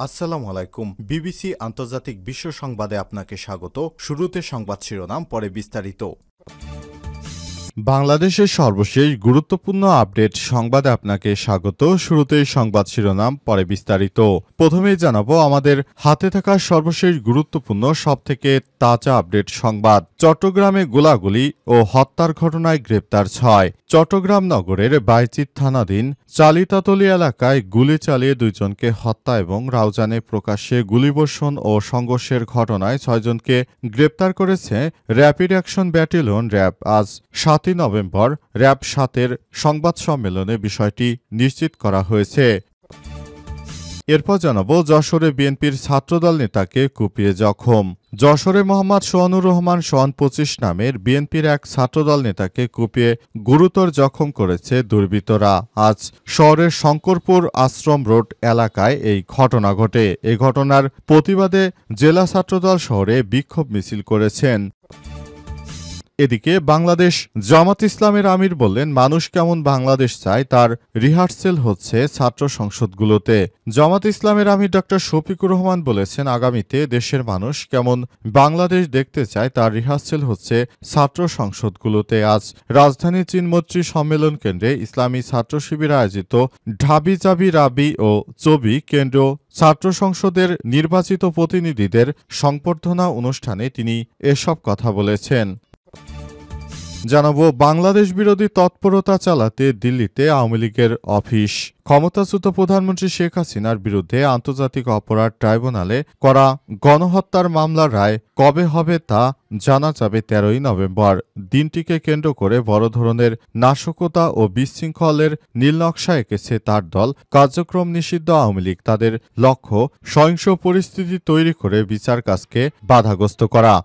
আসসালামু আলাইকুম। বিবিসি আন্তর্জাতিক বিশ্ব সংবাদে আপনাকে স্বাগত। শুরুতে সংবাদ শিরোনাম, পরে বিস্তারিত। বাংলাদেশের সর্বশেষ গুরুত্বপূর্ণ আপডেট সংবাদে আপনাকে স্বাগত। শুরুতেই সংবাদ শিরোনাম, পরে বিস্তারিত। প্রথমেই জানাবো আমাদের হাতে থাকা সর্বশেষ গুরুত্বপূর্ণ সবথেকে তাজা আপডেট সংবাদ। চট্টগ্রামে গোলাগুলি ও হত্যার ঘটনায় গ্রেপ্তার ৬। চট্টগ্রাম নগরের বাইচিৎ থানাধীন চালিতাতলী এলাকায় গুলি চালিয়ে ২ জনকে হত্যা এবং রাউজানে প্রকাশ্যে গুলিবর্ষণ ও সংঘর্ষের ঘটনায় ৬ জনকে গ্রেপ্তার করেছে র্যাপিড অ্যাকশন ব্যাটালিয়ন র্যাব। আজ ৭ই নভেম্বর র্যাব ৭-এর সংবাদ সম্মেলনে বিষয়টি নিশ্চিত করা হয়েছে। এরপর জানাবো যশোরে বিএনপির ছাত্রদল নেতাকে কুপিয়ে জখম। যশোরে মোহাম্মদ সোহানুর রহমান সোহান ২৫ নামের বিএনপির এক ছাত্রদল নেতাকে কুপিয়ে গুরুতর জখম করেছে দুর্বৃত্তরা। আজ শহরের শঙ্করপুর আশ্রম রোড এলাকায় এই ঘটনা ঘটে। এই ঘটনার প্রতিবাদে জেলা ছাত্রদল শহরে বিক্ষোভ মিছিল করেছেন। এদিকে বাংলাদেশ জামাত ইসলামের আমির বললেন, মানুষ কেমন বাংলাদেশ চায় তার রিহার্সেল হচ্ছে ছাত্র সংসদগুলোতে। জামাত ইসলামের আমির ড শফিকুর রহমান বলেছেন, আগামীতে দেশের মানুষ কেমন বাংলাদেশ দেখতে চায় তার রিহার্সেল হচ্ছে ছাত্র সংসদগুলোতে। আজ রাজধানী চীনমৈত্রী সম্মেলন কেন্দ্রে ইসলামী ছাত্র শিবির আয়োজিত ঢাবি চাবি রাবি ও চবি কেন্দ্র ছাত্র সংসদের নির্বাচিত প্রতিনিধিদের সংবর্ধনা অনুষ্ঠানে তিনি এসব কথা বলেছেন। জানাবো বাংলাদেশ বিরোধী তৎপরতা চালাতে দিল্লিতে আওয়ামী লীগের অফিস। ক্ষমতাচ্যুত প্রধানমন্ত্রী শেখ হাসিনার বিরুদ্ধে আন্তর্জাতিক অপরাধ ট্রাইব্যুনালে করা গণহত্যার মামলার রায় কবে হবে তা জানা যাবে ১৩ই নভেম্বর। দিনটিকে কেন্দ্র করে বড় ধরনের নাশকতা ও বিশৃঙ্খলের নীলনকশা এঁকেছে তার দল। কার্যক্রম নিষিদ্ধ আওয়ামী লীগ তাদের লক্ষ্য সহিংস পরিস্থিতি তৈরি করে বিচার কাজকে বাধাগ্রস্ত করা।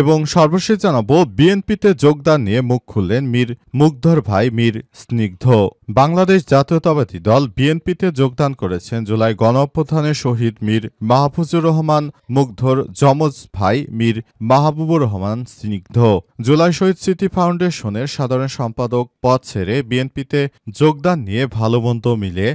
এবং সর্বশেষ জানাবো বিএনপিতে যোগদান নিয়ে মুখ খুললেন মীর মুগ্ধর ভাই মীর স্নিগ্ধ। বাংলাদেশ জাতীয়তাবাদী দল বিএনপিতে যোগদান করেছেন জুলাই গণঅভ্যুত্থানে শহীদ মীর মাহফুজুর রহমান মুগ্ধর যমজ ভাই মীর মাহবুবুর রহমান স্নিগ্ধ। জুলাই শহীদ স্মৃতি ফাউন্ডেশনের সাধারণ সম্পাদক পদ ছেড়ে বিএনপিতে যোগদান নিয়ে ভালো মন্দ মিলে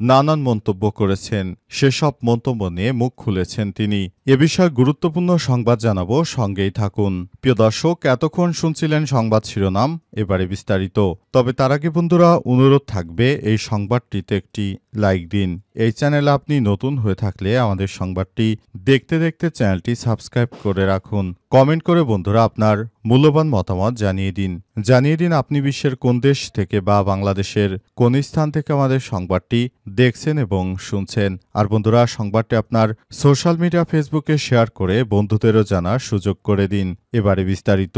নানান মন্তব্য করেছেন। সেসব মন্তব্য নিয়ে মুখ খুলেছেন তিনি। এ বিষয়ে গুরুত্বপূর্ণ সংবাদ জানাবো, সঙ্গেই থাকুন। প্রিয় দর্শক, এতক্ষণ শুনছিলেন সংবাদ শিরোনাম, এবারে বিস্তারিত। তবে তার আগে বন্ধুরা অনুরোধ থাকবে এই সংবাদটিতে একটি লাইক দিন। এই চ্যানেলে আপনি নতুন হয়ে থাকলে আমাদের সংবাদটি দেখতে দেখতে চ্যানেলটি সাবস্ক্রাইব করে রাখুন। কমেন্ট করে বন্ধুরা আপনার মূল্যবান মতামত জানিয়ে দিন আপনি বিশ্বের কোন দেশ থেকে বা বাংলাদেশের কোন স্থান থেকে আমাদের সংবাদটি দেখছেন এবং শুনছেন। আর বন্ধুরা সংবাদটি আপনার সোশ্যাল মিডিয়া ফেসবুকে শেয়ার করে বন্ধুদেরও জানার সুযোগ করে দিন। এবারে বিস্তারিত।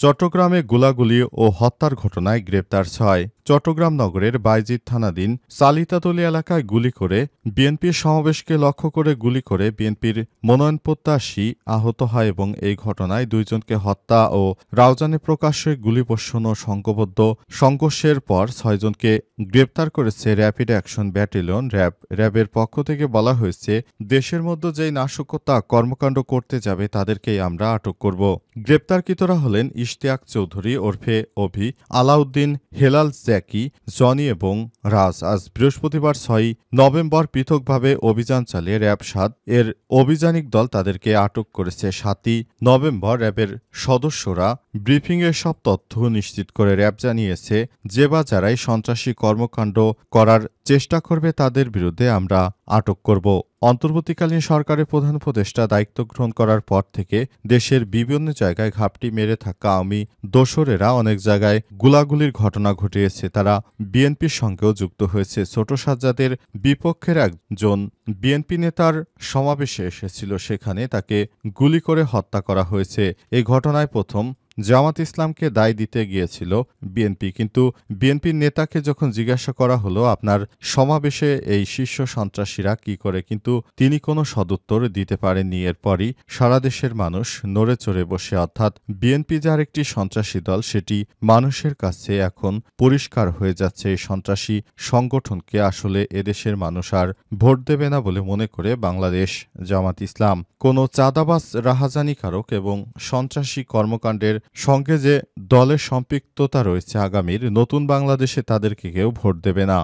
চট্টগ্রামে গোলাগুলি ও হত্যার ঘটনায় গ্রেপ্তার ৬। চট্টগ্রাম নগরের বাইজিৎ থানাধীন চালিতাতলী এলাকায় গুলি করে বিএনপির সমাবেশকে লক্ষ্য করে গুলি করে বিএনপির মনোনয়নপ্রত্যাশী আহত হয় এবং এই ঘটনায় ২ জনকে হত্যা ও রাউজানে প্রকাশ্যে গুলিবর্ষণ ও সংঘবদ্ধ সংঘর্ষের পর ৬ জনকে গ্রেপ্তার করেছে র্যাপিড অ্যাকশন ব্যাটালিয়ন র্যাব। র্যাবের পক্ষ থেকে বলা হয়েছে, দেশের মধ্যে যেই নাশকতা কর্মকাণ্ড করতে যাবে তাদেরকেই আমরা আটক করব। গ্রেপ্তারকৃতরা হলেন ইশতিয়াক চৌধুরী ওরফে অভি, আলাউদ্দিন, হেলাল জ্যাকি, জনি এবং রাজ। আজ বৃহস্পতিবার ৬ নভেম্বর পৃথকভাবে অভিযান চালিয়ে র্যাব ৭ এর অভিযানিক দল তাদেরকে আটক করেছে। ৭ই নভেম্বর র্যাবের সদস্যরা ব্রিফিংয়ে সব তথ্য নিশ্চিত করে র্যাব জানিয়েছে, যে বা যারাই সন্ত্রাসী কর্মকাণ্ড করার চেষ্টা করবে তাদের বিরুদ্ধে আমরা আটক করব। অন্তর্বর্তীকালীন সরকারের প্রধান উপদেষ্টা দায়িত্ব গ্রহণ করার পর থেকে দেশের বিভিন্ন জায়গায় ঘাপটি মেরে থাকা আওয়ামী দোসরেরা অনেক জায়গায় গোলাগুলির ঘটনা ঘটিয়েছে। তারা বিএনপির সঙ্গেও যুক্ত হয়েছে। ছোট সাজ্জাদের বিপক্ষের একজন বিএনপি নেতার সমাবেশে এসেছিল, সেখানে তাকে গুলি করে হত্যা করা হয়েছে। এই ঘটনায় প্রথম জামাত ইসলামকে দায় দিতে গিয়েছিল বিএনপি, কিন্তু বিএনপির নেতাকে যখন জিজ্ঞাসা করা হলো আপনার সমাবেশে এই শীর্ষ সন্ত্রাসীরা কি করে, কিন্তু তিনি কোনো সদুত্তর দিতে পারেননি। এরপরই সারা দেশের মানুষ নড়ে চড়ে বসে, অর্থাৎ বিএনপি যার একটি সন্ত্রাসী দল সেটি মানুষের কাছে এখন পরিষ্কার হয়ে যাচ্ছে। এই সন্ত্রাসী সংগঠনকে আসলে এদেশের মানুষ আর ভোট দেবে না বলে মনে করে বাংলাদেশ জামাত ইসলাম। কোনো চাঁদাবাজ, রাহাজানিকারক এবং সন্ত্রাসী কর্মকাণ্ডের সঙ্গে যে দলের সম্পৃক্ততা রয়েছে, আগামীর নতুন বাংলাদেশে তাদেরকে কেউ ভোট দেবে না।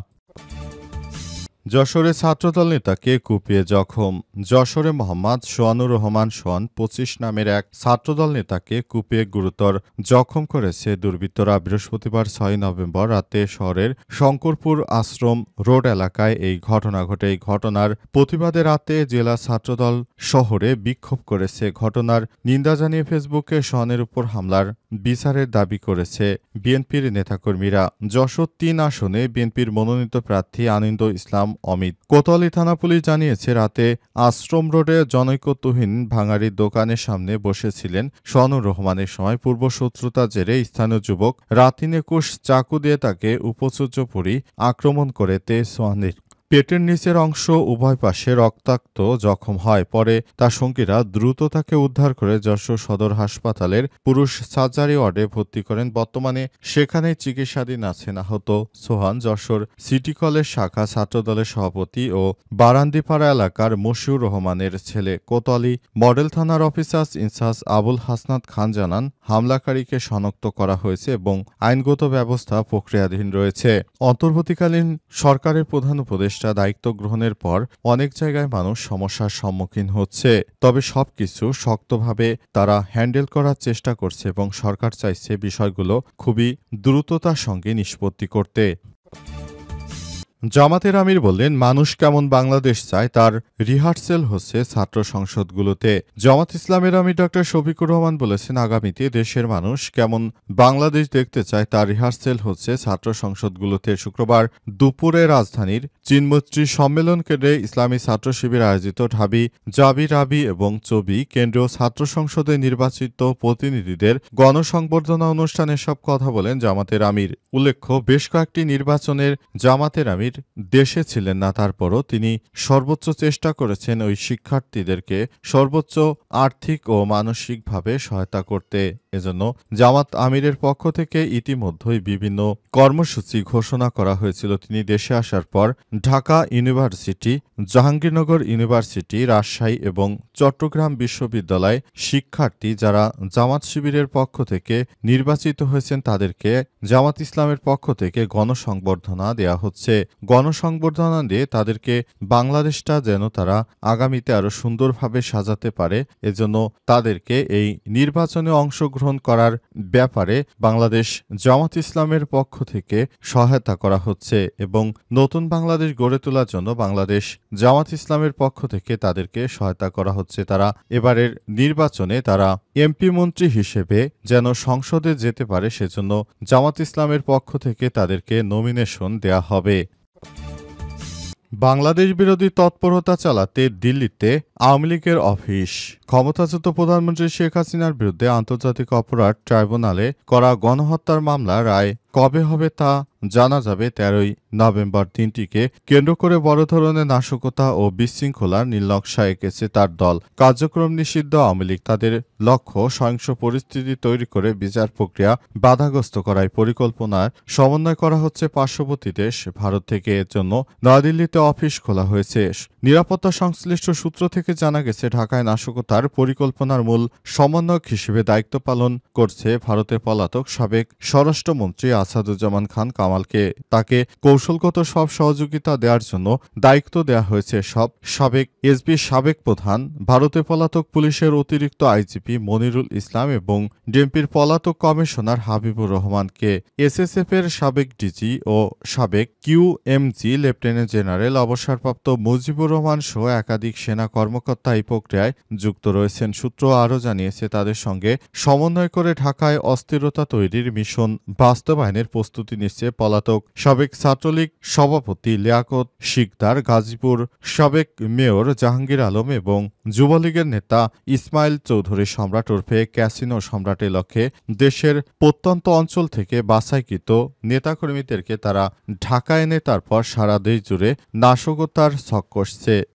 যশোরে ছাত্রদল নেতাকে কুপিয়ে জখম। যশোরে মোহাম্মদ সোয়ানুর রহমান সোয়ান ২৫ নামের এক ছাত্রদল নেতাকে কুপিয়ে গুরুতর জখম করেছে দুর্বৃত্তরা। বৃহস্পতিবার ৬ নভেম্বর রাতে শহরের শঙ্করপুর আশ্রম রোড এলাকায় এই ঘটনা ঘটে। এই ঘটনার প্রতিবাদে রাতে জেলা ছাত্রদল শহরে বিক্ষোভ করেছে। ঘটনার নিন্দা জানিয়ে ফেসবুকে সোয়ানের উপর হামলার বিচারের দাবি করেছে বিএনপির নেতাকর্মীরা। যশোর ৩ আসনে বিএনপির মনোনীত প্রার্থী আনন্দ ইসলাম অমিত। কোতোয়ালি থানা পুলিশ জানিয়েছে, রাতে আশ্রম রোডে জনৈক তুহিন ভাঙাড়ির দোকানের সামনে বসেছিলেন সোয়ানুর রহমানের সময় পূর্বশত্রুতার জেরে স্থানীয় যুবক রাতিন ২১ চাকু দিয়ে তাকে উপচর্যপরি আক্রমণ করে সোয়ানের পেটের নিচের অংশ উভয় পাশে রক্তাক্ত জখম হয়। পরে তার সঙ্গীরা দ্রুত তাকে উদ্ধার করে যশোর সদর হাসপাতালের পুরুষ সার্জারি ওয়ার্ডে ভর্তি করেন। বর্তমানে সেখানে চিকিৎসাধীন আছেন আহত সোহান যশোর সিটি কলেজ শাখা ছাত্রদলের সভাপতি ও বারান্দিপাড়া এলাকার মশিউর রহমানের ছেলে। কোতোয়ালি মডেল থানার অফিসার ইনচার্জ আবুল হাসনাত খান জানান, হামলাকারীকে শনাক্ত করা হয়েছে এবং আইনগত ব্যবস্থা প্রক্রিয়াধীন রয়েছে। অন্তর্বর্তীকালীন সরকারের প্রধান উপদেষ্টা দায়িত্ব গ্রহণের পর অনেক জায়গায় মানুষ সমস্যার সম্মুখীন হচ্ছে, তবে সবকিছু শক্তভাবে তারা হ্যান্ডেল করার চেষ্টা করছে এবং সরকার চাইছে বিষয়গুলো খুবই দ্রুততার সঙ্গে নিষ্পত্তি করতে। জামাতের আমির বললেন, মানুষ কেমন বাংলাদেশ চায় তার রিহার্সেল হচ্ছে ছাত্র সংসদগুলোতে। জামাত ইসলামের আমির ড. শফিকুর রহমান বলেছেন, আগামীতে দেশের মানুষ কেমন বাংলাদেশ দেখতে চায় তার রিহার্সেল হচ্ছে ছাত্র সংসদগুলোতে। শুক্রবার দুপুরে রাজধানীর চিনমৈত্রী সম্মেলন কেন্দ্রে ইসলামী ছাত্র শিবির আয়োজিত ঢাবি জাবি রাবি এবং চবি কেন্দ্রীয় ছাত্র সংসদে নির্বাচিত প্রতিনিধিদের গণসংবর্ধনা অনুষ্ঠানে সব কথা বলেন জামাতের আমির। উল্লেখ্য, বেশ কয়েকটি নির্বাচনের জামাতের আমির দেশে ছিলেন না, তারপরও তিনি সর্বোচ্চ চেষ্টা করেছেন ওই শিক্ষার্থীদেরকে সর্বোচ্চ আর্থিক ও মানসিকভাবে সহায়তা করতে। এজন্য জামাত আমিরের পক্ষ থেকে ইতিমধ্যেই বিভিন্ন কর্মসূচি ঘোষণা করা হয়েছিল। তিনি দেশে আসার পর ঢাকা ইউনিভার্সিটি, জাহাঙ্গীরনগর ইউনিভার্সিটি, রাজশাহী এবং চট্টগ্রাম বিশ্ববিদ্যালয় শিক্ষার্থী যারা জামাত শিবিরের পক্ষ থেকে নির্বাচিত হয়েছেন তাদেরকে জামাত ইসলামের পক্ষ থেকে গণসংবর্ধনা দেয়া হচ্ছে। গণসংবর্ধনা দিয়ে তাদেরকে বাংলাদেশটা যেন তারা আগামীতে আরো সুন্দরভাবে সাজাতে পারে, এজন্য তাদেরকে এই নির্বাচনে অংশগ্রহণ করার ব্যাপারে বাংলাদেশ জামাত ইসলামের পক্ষ থেকে সহায়তা করা হচ্ছে এবং নতুন বাংলাদেশ গড়ে তোলার জন্য বাংলাদেশ জামাত ইসলামের পক্ষ থেকে তাদেরকে সহায়তা করা হচ্ছে। তারা এবারের নির্বাচনে তারা এমপি মন্ত্রী হিসেবে যেন সংসদে যেতে পারে, সেজন্য জামাত ইসলামের পক্ষ থেকে তাদেরকে নমিনেশন দেয়া হবে। বাংলাদেশ বিরোধী তৎপরতা চালাতে দিল্লিতে আওয়ামী লীগের অফিস। ক্ষমতাচ্যুত প্রধানমন্ত্রী শেখ হাসিনার বিরুদ্ধে আন্তর্জাতিক অপরাধ ট্রাইব্যুনালে করা গণহত্যার মামলা রায় কবে হবে তা জানা যাবে ১৩ নভেম্বর। দিনটিকে কেন্দ্র করে বড় ধরনের নাশকতা ও বিশৃঙ্খলার নীলনকশা এঁকেছে তার দল। কার্যক্রম নিষিদ্ধ আওয়ামী লীগ তাদের লক্ষ্য সহিংস পরিস্থিতি তৈরি করে বিচার প্রক্রিয়া বাধাগ্রস্ত করায় পরিকল্পনার সমন্বয় করা হচ্ছে পার্শ্ববর্তী দেশ ভারত থেকে। এর জন্য নয়াদিল্লিতে অফিস খোলা হয়েছে। নিরাপত্তা সংশ্লিষ্ট সূত্র থেকে জানা গেছে, ঢাকায় নাশকতার পরিকল্পনার মূল সমন্বয়ক হিসেবে দায়িত্ব পালন করছে ভারতের পলাতক সাবেক স্বরাষ্ট্রমন্ত্রী আসাদুজ্জামান খান কামালকে। তাকে কৌশলগত সব সহযোগিতা দেওয়ার জন্য দায়িত্ব দেওয়া হয়েছে সাবেক এসবি সাবেক প্রধান, ভারতের পলাতক পুলিশের অতিরিক্ত আইজিপি মনিরুল ইসলাম এবং ডিএমপির পলাতক কমিশনার হাবিবুর রহমানকে। এসএসএফ এর সাবেক ডিজি ও সাবেক কিউএমজি লেফটেন্যান্ট জেনারেল অবসরপ্রাপ্ত মুজিবুর রহমান সহ একাধিক সেনা কর্মকর্তা এই প্রক্রিয়ায় যুক্ত রয়েছেন। সূত্র আরও জানিয়েছে, তাদের সঙ্গে সমন্বয় করে ঢাকায় অস্থিরতা তৈরির মিশন বাস্তবায়নের প্রস্তুতি নিচ্ছে পলাতক সাবেক ছাত্রলীগ সভাপতি লিয়াকত শিকদার, গাজীপুর সাবেক মেয়র জাহাঙ্গীর আলম এবং যুবলীগের নেতা ইসমাইল চৌধুরী সম্রাট ওরফে ক্যাসিনো সম্রাটের লক্ষ্যে দেশের প্রত্যন্ত অঞ্চল থেকে বাছাইকৃত নেতাকর্মীদেরকে তারা ঢাকা এনে তারপর সারা দেশ জুড়ে নাশকতার ছক কষছে।